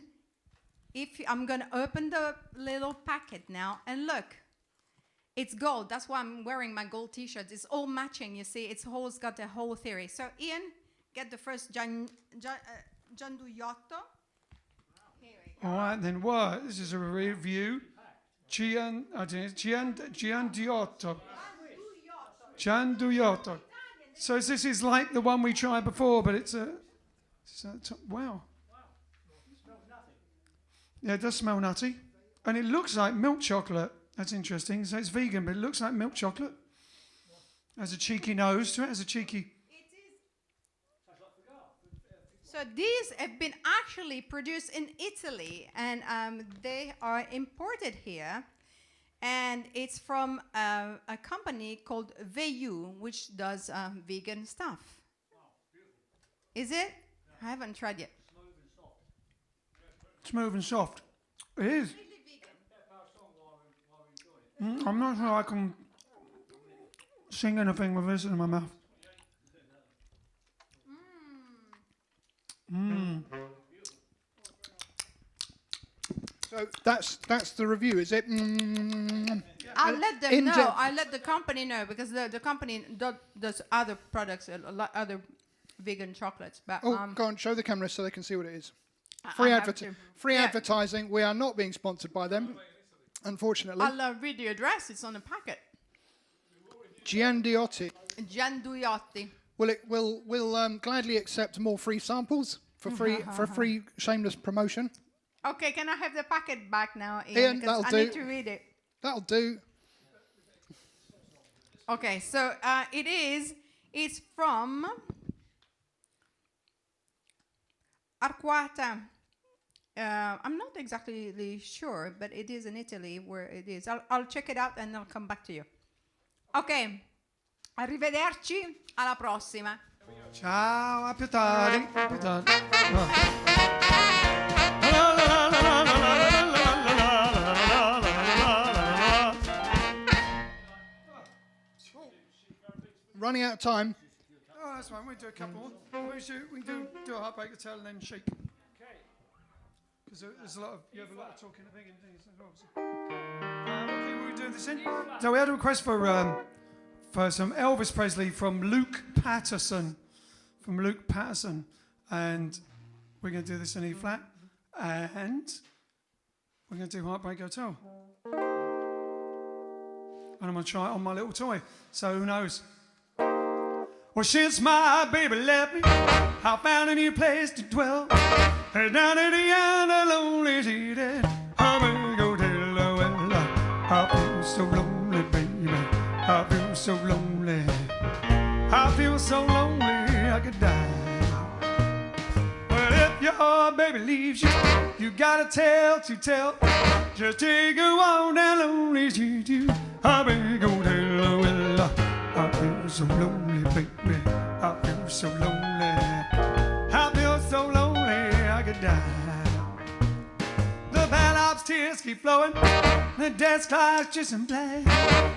if I'm gonna open the little packet now and look, it's gold. That's why I'm wearing my gold t-shirt. It's all matching, you see. It's always got a whole theory. So Ian, get the first gianduiotto. Here we go. All right, then what? This is a review. Gianduiotto. Gianduiotto. So this is like the one we tried before, but it's a... wow. Yeah, it does smell nutty. And it looks like milk chocolate. That's interesting. So it's vegan, but it looks like milk chocolate. Has a cheeky nose to it. Has a cheeky... So these have been actually produced in Italy, and they are imported here. And it's from a company called VU, which does vegan stuff. Is it? I haven't tried yet. Smooth and soft. It is. I'm not sure I can sing anything with this in my mouth. So that's the review, is it? I'll let them know. I'll let the company know, because the company does other products, a lot other vegan chocolates. But go on, show the camera so they can see what it is. Free Advertising. We are not being sponsored by them, unfortunately. I'll read the address. It's on the packet. Gianduiotti. We'll gladly accept more free samples for free shameless promotion. Okay, can I have the packet back now, Ian, that'll I do. need to read it. That'll do. Okay, so it's from Arquata. I'm not exactly sure, but it is in Italy where it is. I'll check it out and I'll come back to you. Ok, arrivederci, alla prossima. Ciao, a più tardi. A più tardi. Running out of time. Oh, that's fine. We'll do a couple more. We can do a heartbreaker tell and then shake. Okay. Because there's a lot of, you have a lot of talking of vegan things as well. Okay, we're doing this in. So we had a request for some Elvis Presley from Luke Patterson. And we're going to do this in E flat. And we're going to do Heartbreak Hotel. And I'm going to try it on my little toy. So who knows? Well, since my baby left me, I found a new place to dwell. Down at the end of lonely city, Heartbreak Hotel. Well, I feel so lonely, baby. I feel so lonely. I feel so lonely I could die. Well, if your baby leaves you, you gotta tell. Just take her on down lonely street. Heartbreak Hotel. Well, I feel so lonely, baby. I feel so lonely. I feel so lonely I could die. The bellhop's tears keep flowing. The desk clock's just in play.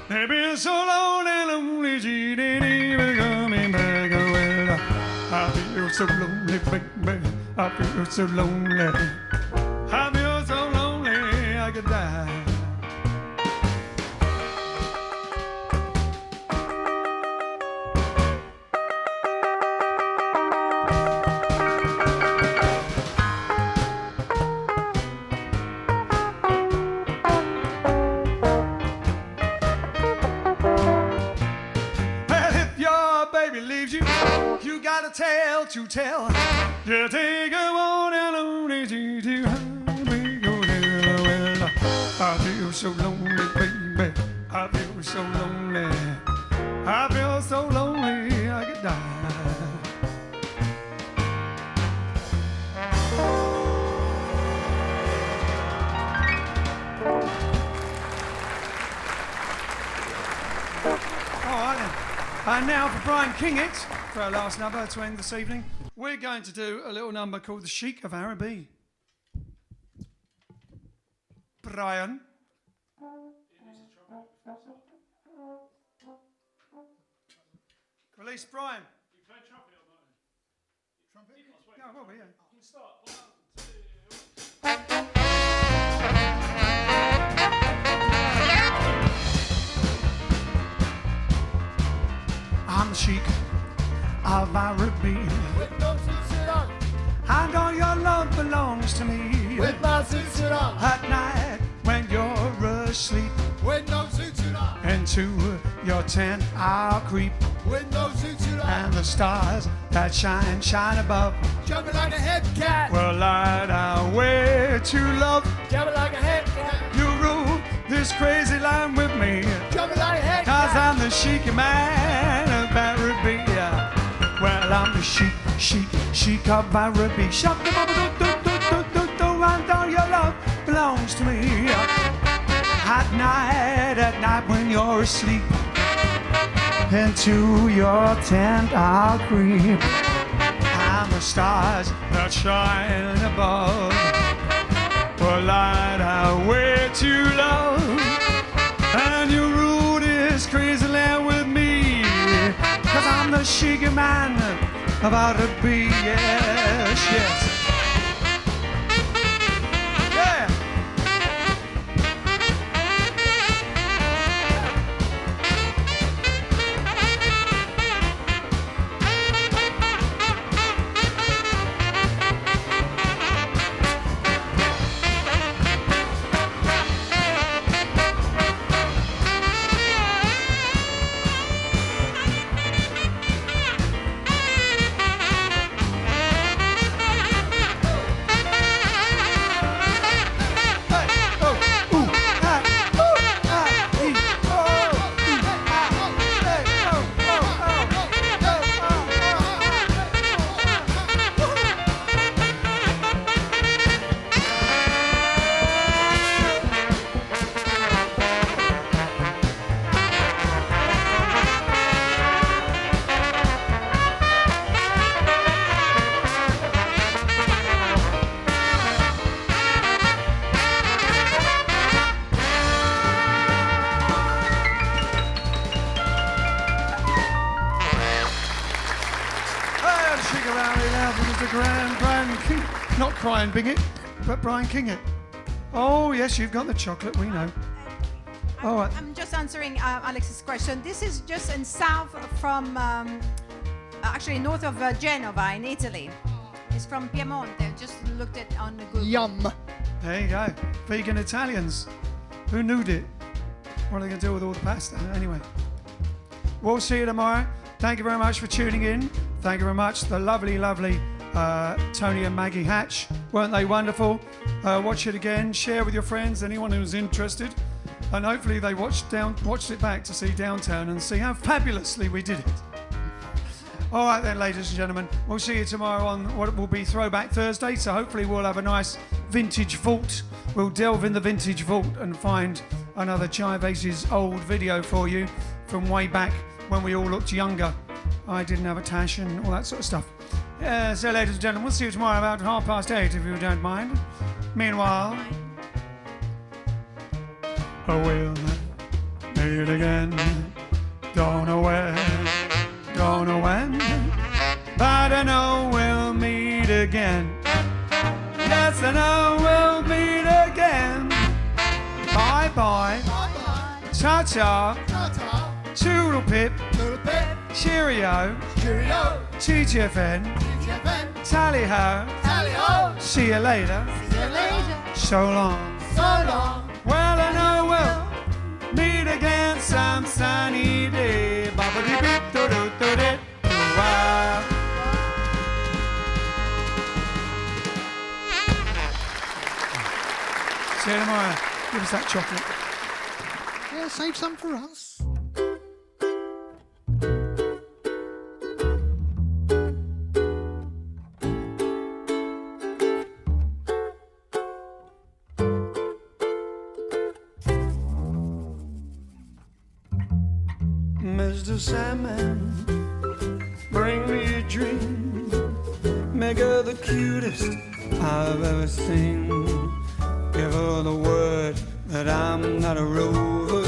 They've been so lonely, she ain't even coming back. Well, I feel so lonely, baby. I feel so lonely. I feel so lonely I could die. tale to tell. You take a one and only to I feel so lonely, baby. I feel so lonely. I feel so lonely I could die. All right then. And now for Brian Kingett, for our last number to end this evening, we're going to do a little number called The Sheik of Araby. Brian. Release Brian. You play trumpet or not? Trumpet? Yeah, well, yeah. You can start. 1, 2. I'm the Sheik of Araby, With no suit on. and all your love belongs to me. With my suit on. At night when you're asleep, With no suit on. into your tent I'll creep, With no suit on. and the stars that shine above Jumping like a head cat. will light our way to love. Jumping like a head cat. You rule this crazy land with me, Jumping like a head 'cause cat. I'm the Sheik man of Araby. Well, I'm the Sheik of Araby. Shut the bubble, and all your love belongs to me. At night when you're asleep, into your tent I'll creep, and the stars that shine above will light our way to love. And you rule this crazy land with me, 'cause I'm the Sheik man of Araby. Yes, yes. Yeah. Not Brian Bingett, but Brian Kingett. Oh, yes, you've got the chocolate, we know. All right. I'm just answering Alex's question. This is just in south from, actually north of Genova in Italy. It's from Piemonte. Just looked at on the Google. Yum. There you go. Vegan Italians. Who knew it? What are they going to do with all the pasta? Anyway. We'll see you tomorrow. Thank you very much for tuning in. Thank you very much. The lovely, lovely Tony and Maggie Hatch. Weren't they wonderful? Watch it again. Share with your friends, anyone who's interested. And hopefully they watched it back to see Downtown and see how fabulously we did it. All right then, ladies and gentlemen. We'll see you tomorrow on what will be Throwback Thursday. So hopefully we'll have a nice vintage vault. We'll delve in the vintage vault and find another Jive Aces old video for you from way back when we all looked younger. I didn't have a tash and all that sort of stuff. So ladies and gentlemen, we'll see you tomorrow about 8:30 if you don't mind. Meanwhile, we'll meet again. Don't know where, don't know when, but I know we'll meet again. Yes, I know we'll meet again. Bye bye. Ta ta. Toodle pip. Cheerio. TGFN. Tally ho. See you later. So long. Well, I know we'll meet again some sunny day. Ba-ba-dee-beep-doo-doo-doo-doo. Wow. Keely, give us that chocolate. Yeah, save some for us. Mr. Sandman, bring me a dream. Make her the cutest I've ever seen. Give her the word that I'm not a rover,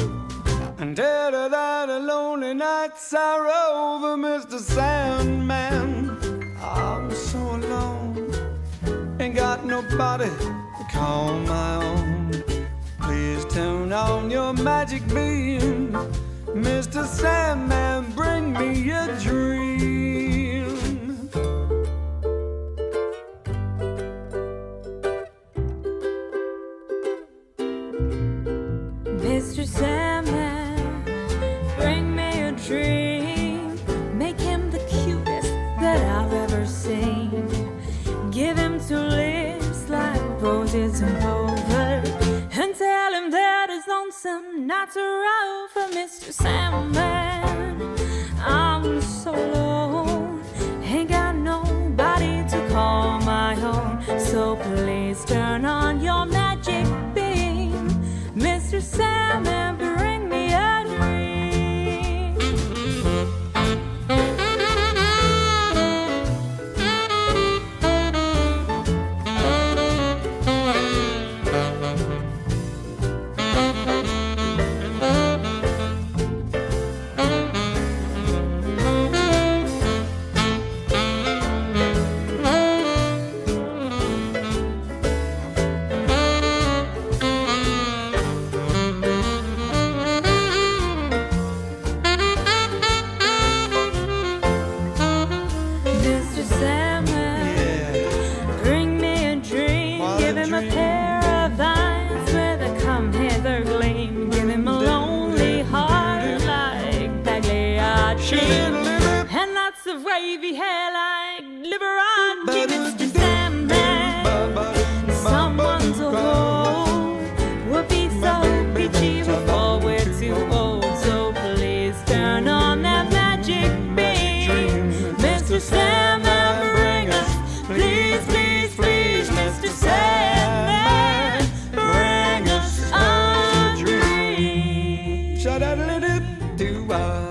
and tell her that the lonely nights are over. Mr. Sandman, I'm so alone, ain't got nobody to call my own. Please turn on your magic beam. Mr. Sandman, bring me a dream. Mr. Sandman, bring me a dream. Make him the cutest that I've ever seen. Give him two lips like roses and clover, and tell him that his lonesome nights are over. Mr. Sandman, I'm so alone, ain't got nobody to call my own. So please turn on your magic beam. Mr. Sandman, bring me a dream. Wavy hair like Liberace, Mr. Sandman. Someone to hold would be so peachy before we're too old. So please turn on that magic beam. Mr. Sandman, bring us, please, please, please, Mr. Sandman, bring us a dream. Sha-da-da-da-do-ah.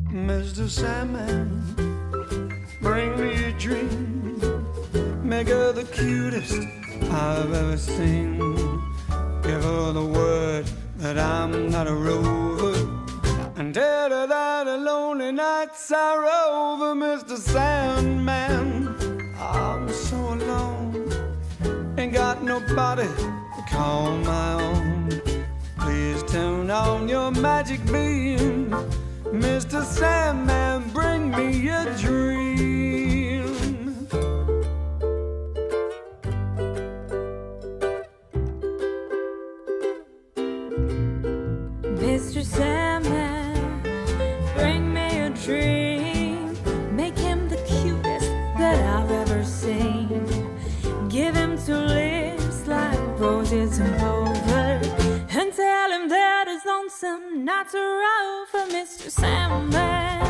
Mr. Sandman, bring me a dream. Make her the cutest I've ever seen. Give her the word that I'm not a rover, and tell her that the lonely nights are over. Mr. Sandman, I'm so alone, ain't got nobody to call my own. Please turn on your magic beam. Mr. Sandman, bring me a dream. Mr. Sandman, bring me a dream. Make him the cutest that I've ever seen. Give him two lips like roses and clover, and tell him that his lonesome nights are over. Mr. Sandman,